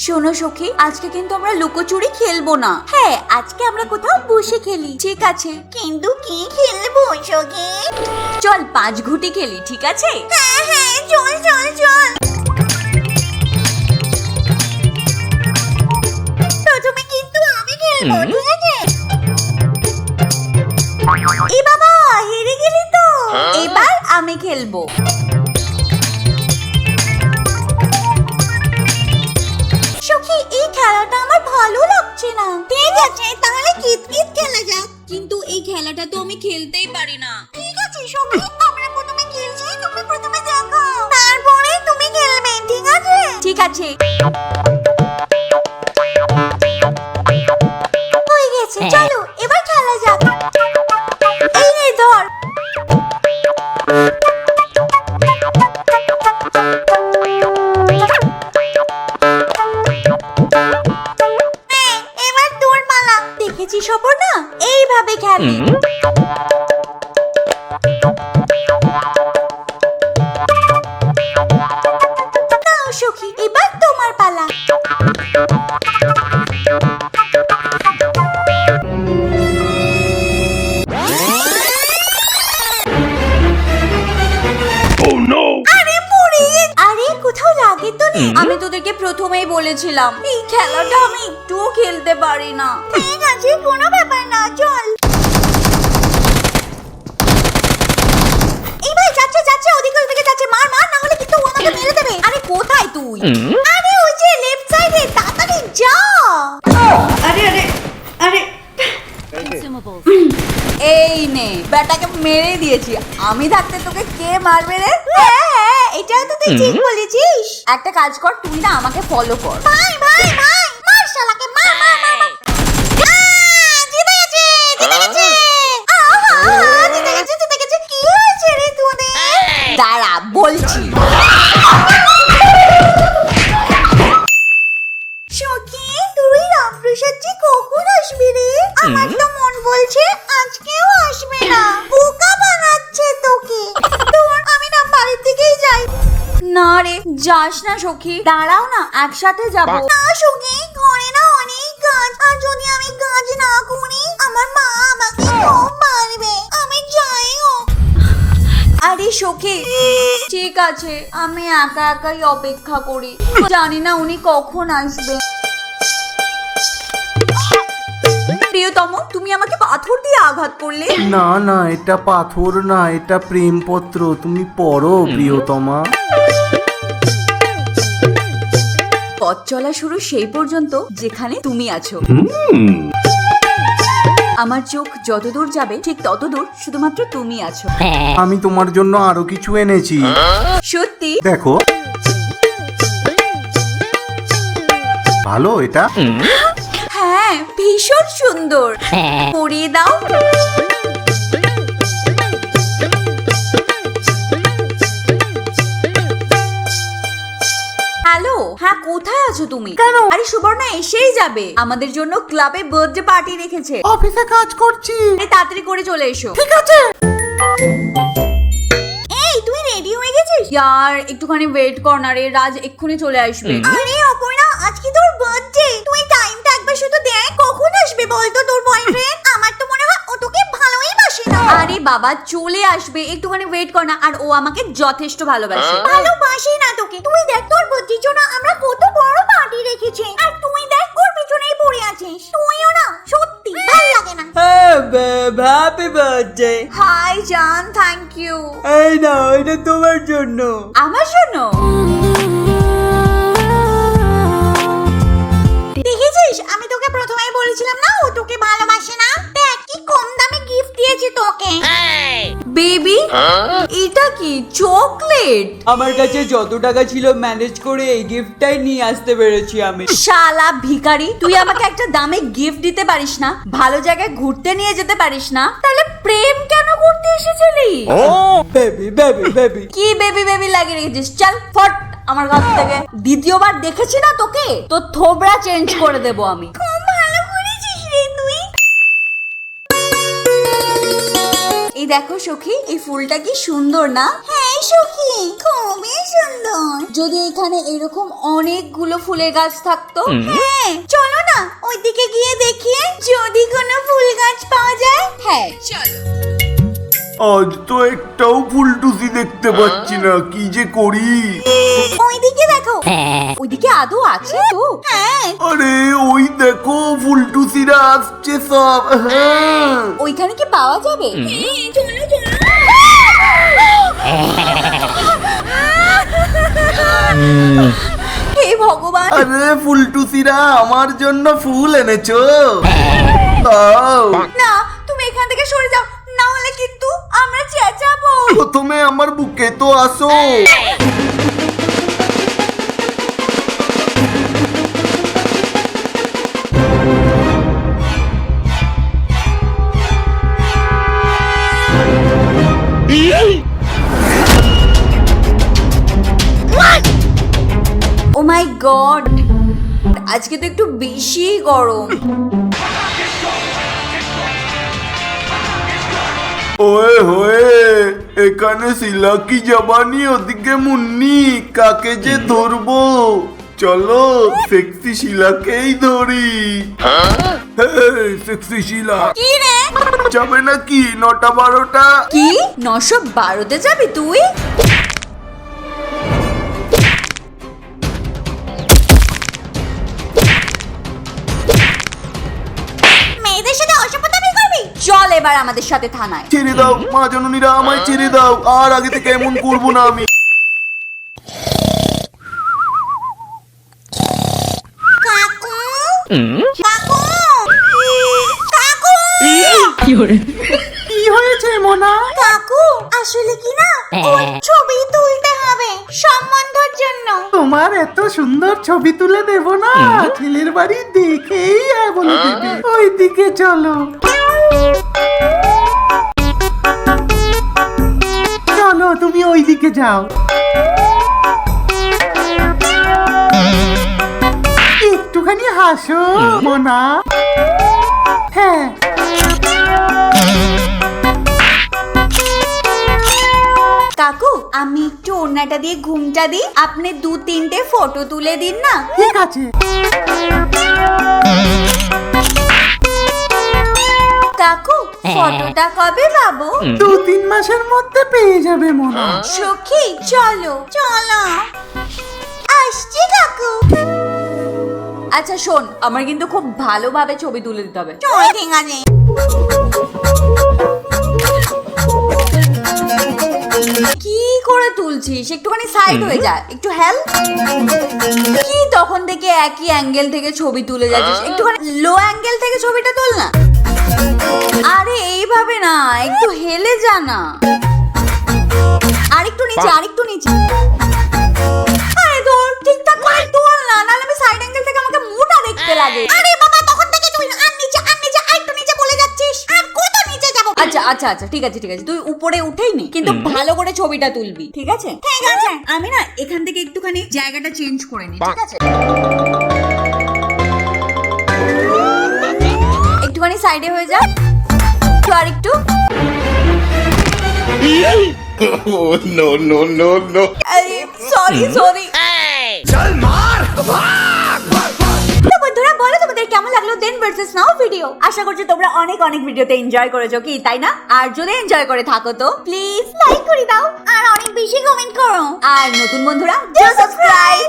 শোনো সখী, আজকে কিন্তু আমরা লুকোচুরি খেলবো না। হ্যাঁ, আজকে আমরা কোথাও বসে খেলি। ঠিক আছে, কিন্তু কি খেলবো সখী? চল 5 ঘুটি খেলি, ঠিক আছে? হ্যাঁ হ্যাঁ, চল চল চল। প্রথমে কিন্তু আমি খেলবো, ঠিক আছে? এ বাবা, হেরে গেলি তো। এবার আমি খেলবো। সখী, এই খেলাটা আমার ভালো লাগছে না। ঠিক আছে, তাহলে কিতকিত খেলা যাক। কিন্তু এই খেলাটা তো আমি খেলতেই পারি না। ঠিক আছে সখী, আমরা প্রথমে খেলছি, তুমি প্রথমে দেখো, তারপরে তুমি খেলবে, ঠিক আছে? ঠিক আছে। হয়ে গেছে, চলো এবার খেলা যাক। এই নে ধর। এবার তোর পালা। দেখেছিস অপর্ণা, এইভাবে খেলে। নাও সখী, এবার তোমার পালা। আরে কোথাও লাগে তো নেই। আমি তোদেরকে প্রথমেই বলেছিলাম এই খেলাটা আমি একটুও খেলতে পারি না। ঠিক আছে, কোনো ব্যাপার না, চল। এই ভাই যাচ্ছে যাচ্ছে, ওদিকে ওদিকে যাচ্ছে। মার মার, না হলে কিন্তু ও আমাকে মেরে দেবে। আরে কোথায় তুই? আরে ওই যে লেফট সাইডে, তাড়াতাড়ি যা। আরে আরে আরে, এই নে, ব্যাটাকে মেরে দিয়েছি। আমি থাকতে তোকে কে মারবে রে? হ্যাঁ, এটাও তো তুই ঠিক বলেছিস। একটা কাজ কর, তুই না আমাকে ফলো কর। ভাই ভাই ভাই, মার শালাকে, মার মার মার। জিতে গেছে, জিতে গেছে। আহা, জিতে গেছে, জিতে গেছে। কি হয়েছে রে তোদের? দাঁড়া বলছি। সখী, তুই রামপ্রসাদজি কখন আসবি রে? আমার তো মন বলছে আজকেও আসবে না। বোকা বানাচ্ছে তোকে। তোর আমি না বাড়ির দিকেই যাই। না রে, যাস না সখী, দাঁড়াও না, একসাথে যাবো। না সখী, ঘরে না অনেক কাজ, আর যদি আমি কাজ না করি আমার মা আমাকে খুব মারবে। আমি যাই গো। আরে সখী, ঠিক আছে, আমি একা একাই অপেক্ষা করি। জানি না উনি কখন আসবে। প্রিয়তম, তুমি আমাকে পাথর দিয়ে আঘাত করলে। না না, এটা পাথর না, এটা প্রেমপত্র। তুমি পড়ো প্রিয়তমা। পথ চলা শুরু সেই পর্যন্ত যেখানে তুমি আছো। আমার চোখ যতদূর যাবে ঠিক ততদূর শুধুমাত্র তুমি আছো। আমি তোমার জন্য আরো কিছু এনেছি। সত্যি? দেখো, ভালো এটা? হ্যাঁ, ভীষণ সুন্দর। পরিয়ে দাও। হ্যালো, হ্যাঁ কোথায় আছো তুমি? কেন? আরে সুবর্ণা এসেই যাবে। আমাদের জন্য ক্লাবে বার্থডে পার্টি রেখেছে। অফিসে কাজ করছি। তাড়াতাড়ি করে চলে এসো। ঠিক আছে। এই তুই রেডি হয়ে গেছিস? यार একটুখানি ওয়েট কর না রে, রাজ এক্ষুনি চলে আসবে। আরে অপর্ণা, আজকে তোর বার্থডে। তুই টাইমটা একবার শুধু দেখ, কখন আসবে বলতো তোর বয়ফ্রেন্ড? আমার তো মনে হয় ও তোকে ভালোই বাসে না। আরে বাবা, চলে আসবে, একটুখানি ওয়েট কর না। আর ও আমাকে যথেষ্ট ভালোবাসে। ভালোবাসে না তোকে? তুই দেখ, তোর বার্থডের জন্য আমরা কত বড় পার্টি রেখেছি, আর তুই দেখ ওর পিছনেই পড়ে আছিস। তুইও না, সত্যি ভালো লাগে না। Happy birthday. হাই জান, থ্যাংক ইউ। এই নাও, এটা তোমার জন্য। আমার জন্য? দেখেছিস, আমি তোকে প্রথমেই বলেছিলাম না ও তোকে ভালোবাসে না। দেখ কি কম দামে গিফট দিয়েছি তোকে। বেবি, এটা কি চকলেট? আমার কাছে যত টাকা ছিল ম্যানেজ করে এই গিফটটাই নিয়ে আসতে পেরেছি আমি। শালা ভিখারি, তুই আমাকে একটা দামে গিফট দিতে পারিস না, ভালো জায়গায় ঘুরতে নিয়ে যেতে পারিস না, তাহলে প্রেম কেন করতে এসেছিলি? Baby baby baby. কি বেবি বেবি লাগিয়ে রেখেছিস? চল ফট আমার ঘর থেকে। দ্বিতীয়বার দেখেছি না তোকে, তো থোবড়া চেঞ্জ করে দেব আমি। খুব ভালো করেছিস রে তুই। এই দেখো সখী, এই ফুলটা কি সুন্দর না? হ্যাঁ সুখী, খুবই সুন্দর। যদি এখানে এরকম অনেকগুলো ফুলের গাছ থাকতো। হ্যাঁ চলো না ওইদিকে গিয়ে দেখি যদি কোনো ফুল গাছ পাওয়া যায়। হ্যাঁ চলো। আজ তো একটাও ফুলটুসি দেখতে পাচ্ছি না, কি যে করি। ওইদিকে দেখো। ওইদিকে আদৌ আছে তো? হ্যাঁ আরে ওই দেখো ফুলটুসিরা আসছে সব। হ্যাঁ ওইখানে কি পাওয়া যাবে? চলো চলো। হে ভগবান, আরে ফুলটুসিরা আমার জন্য ফুল এনেছো? দাও। না তুমি এখান থেকে সরে যাও, না হলে কিন্তু আমরা চেঁচাবো। প্রথমে আমার বুকে তো আসো। ও মাই গড, আজকে তো একটু বেশি গরম। ওয়ে হয়ে এখানে শিলা কি জবানি, ওদিকে মুন্নি, কাকে যে ধরবো? চলো সেক্সি শিলাকেই ধরি। সেক্সি শিলা কি রে? যাবে নাকি 9টা 12টা? কি 912তে যাবি তুই? মেয়েদের সাথে অসভ্যতামি করবি? চল এবার আমাদের সাথে থানায়। ছেড়ে দাও মা জননীরা, আমায় ছেড়ে দাও, আর আগে থেকে এমন করবো না আমি। কাকু কাকু কাকু। কি হয়েছে মোনা? কাকু আসলে কি না ওর ছবি তুলতে হবে সম্বন্ধের জন্য। তোমার এত সুন্দর ছবি তুলে দেব না, ছেলের বাড়ি দেখেই বলে দেবে। ওইদিকে চলো চলো, তুমি ওইদিকে যাও। একটুখানি হাসো মোনা। হ্যাঁ কাকু আমি একটু ওড়নাটা দিয়ে ঘুমটা দিই, আপনি 2-3টে ফটো তুলে দিন না। ঠিক আছে। কাকু ফটোটা কবে পাবো? 2-3 মাসের মধ্যে পেয়ে যাবে মোনা। সখী চলো। চলো আসছি কাকু। আচ্ছা শোন, আমার কিন্তু খুব ভালোভাবে ছবি তুলে দিতে হবে। চল ঠিক আছে। কি করে তুলছিস? একটুখানি সাইড হয়ে যা, একটু হেল্প। কি তখন থেকে একই অ্যাঙ্গেল থেকে ছবি তুলে যাচ্ছিস? একটুখানি লো অ্যাঙ্গেল থেকে ছবিটা তুল না। আরে এইভাবে না, একটু হেলে যা না। আরেকটু নিচে, আরেকটু নিচে। আরে ধর ঠিকঠাক করে তুল না, নাহলে আমি সাইড অ্যাঙ্গেল থেকে আমাকে মোটা দেখতে লাগে। আরে বাবা তখন থেকে তুই আর নিচে আরেকটু নিচে বলে যাচ্ছিস, আর কত নিচে যাব? আচ্ছা আচ্ছা আচ্ছা ঠিক আছে ঠিক আছে, তুই উপরে উঠেই নি, কিন্তু ভালো করে ছবিটা তুলবি, ঠিক আছে? ঠিক আছে। আমি না এখান থেকে একটুখানি জায়গাটা চেঞ্জ করে নি, ঠিক আছে? একটুখানি সাইডে হয়ে যা, একটু আর একটু। Oh, no, no, no, no. Sorry sorry. তো বন্ধুরা বলো তোমাদের কেমন লাগলো দেন ভার্সেস নাও ভিডিও। আশা করছি তোমরা অনেক অনেক ভিডিওতে এনজয় করেছো, কি তাই না? আর যদি এনজয় করে থাকো তো প্লিজ লাইক করে দাও আর অনেক বেশি কমেন্ট করো। আর নতুন বন্ধুরা সাবস্ক্রাইব।